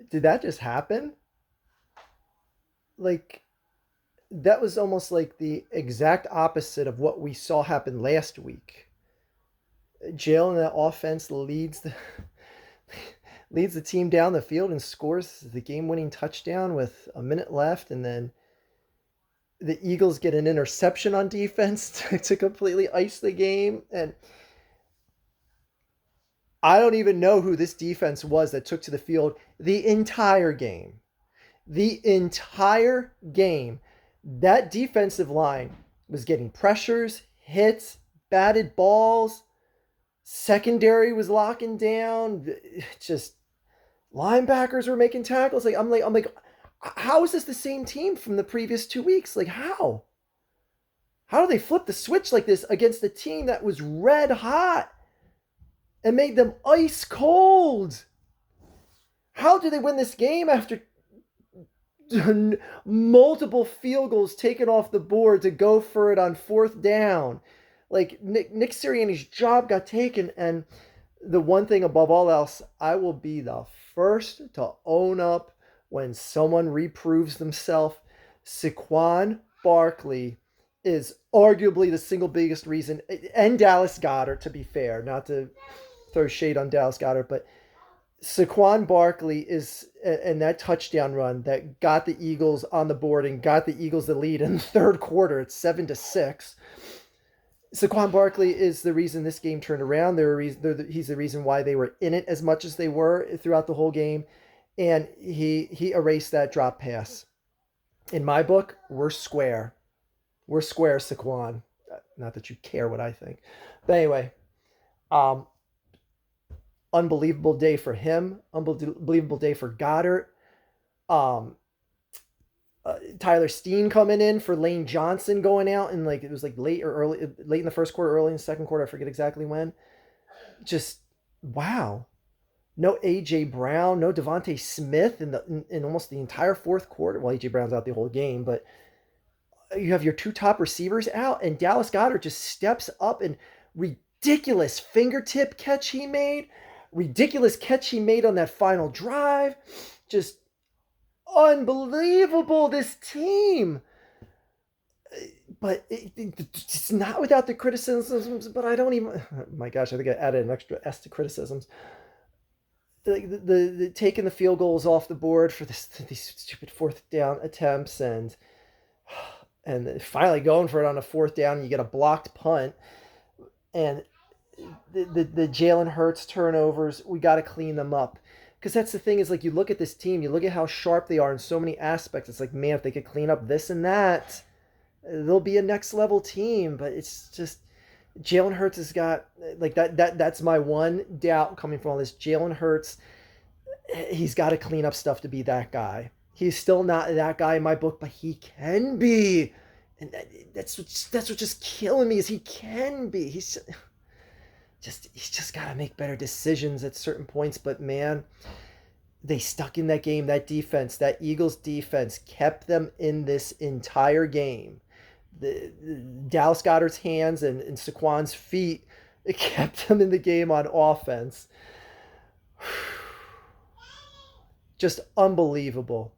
Did that just happen? Like, that was almost like the exact opposite of what we saw happen last week. Jalen, that offense leads the team down the field and scores the game-winning touchdown with a minute left, and then the Eagles get an interception on defense to completely ice the game. And I don't even know who this defense was that took to the field the entire game. The entire game. That defensive line was getting pressures, hits, batted balls. Secondary was locking down. Just linebackers were making tackles. I'm like, how is this the same team from the previous 2 weeks? Like, how? How do they flip the switch like this against a team that was red hot and made them ice cold? How do they win this game after multiple field goals taken off the board to go for it on fourth down? Like, Nick Sirianni's job got taken, and the one thing above all else, I will be the first to own up when someone reproves themselves. Saquon Barkley is arguably the single biggest reason, and Dallas Goedert, to be fair, not to throw shade on Dallas Goedert, but Saquon Barkley is, and that touchdown run that got the Eagles on the board and got the Eagles the lead in the third quarter. It's 7-6. Saquon Barkley is the reason this game turned around. He's the reason why they were in it as much as they were throughout the whole game, and he erased that drop pass. In my book, we're square. We're square, Saquon. Not that you care what I think, but anyway, um, unbelievable day for him. Unbelievable day for Goddard. Um, Tyler Steen coming in for Lane Johnson going out, and like it was like late in the first quarter, early in the second quarter. I forget exactly when. Just wow. No AJ Brown, no Devontae Smith in almost the entire fourth quarter. Well, AJ Brown's out the whole game, but you have your two top receivers out, and Dallas Goedert just steps up and ridiculous fingertip catch he made, ridiculous catch he made on that final drive. Just unbelievable, this team. But it's not without the criticisms, but I don't even, oh my gosh, I think I added an extra S to criticisms. The taking the field goals off the board for these stupid fourth down attempts, and finally going for it on a fourth down, and you get a blocked punt, and the Jalen Hurts turnovers, we got to clean them up. Because that's the thing, is like, you look at this team, you look at how sharp they are in so many aspects. It's like, man, if they could clean up this and that, they'll be a next level team. But it's just, Jalen Hurts has got like that's my one doubt coming from all this. Jalen Hurts, he's got to clean up stuff to be that guy. He's still not that guy in my book, but he can be. And that's what's just killing me, is he can be. He's just got to make better decisions at certain points. But man, they stuck in that game. That defense, that Eagles defense, kept them in this entire game. The Dallas Goedert's hands and Saquon's feet, it kept them in the game on offense. Just unbelievable.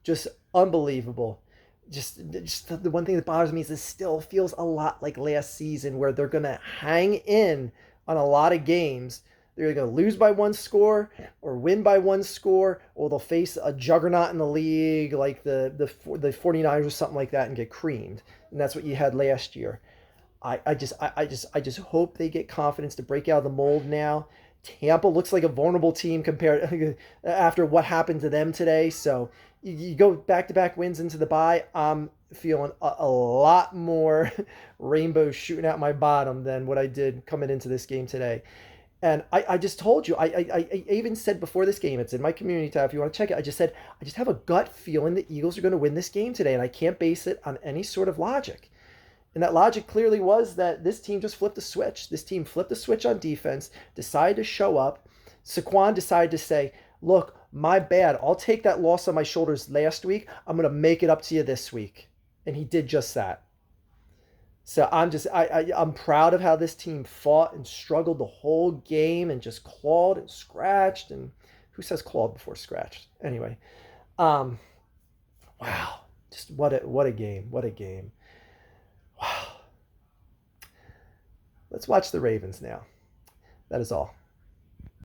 Just unbelievable. Just the one thing that bothers me is this still feels a lot like last season, where they're going to hang in on a lot of games. They're going to lose by one score or win by one score, or they'll face a juggernaut in the league like the 49ers or something like that and get creamed. And that's what you had last year. I just hope they get confidence to break out of the mold now. Tampa looks like a vulnerable team compared after what happened to them today. So you go back-to-back wins into the bye. I'm feeling a lot more rainbows shooting out my bottom than what I did coming into this game today. And I just told you, I even said before this game, it's in my community tab if you want to check it. I just said, I just have a gut feeling the Eagles are going to win this game today, and I can't base it on any sort of logic. And that logic clearly was that this team just flipped the switch. This team flipped the switch on defense, decided to show up. Saquon decided to say, look, my bad. I'll take that loss on my shoulders last week. I'm going to make it up to you this week. And he did just that. So I'm proud of how this team fought and struggled the whole game and just clawed and scratched and Who says clawed before scratched? Anyway, um, wow, just what a game, what a game. Wow. Let's watch the Ravens now. That is all.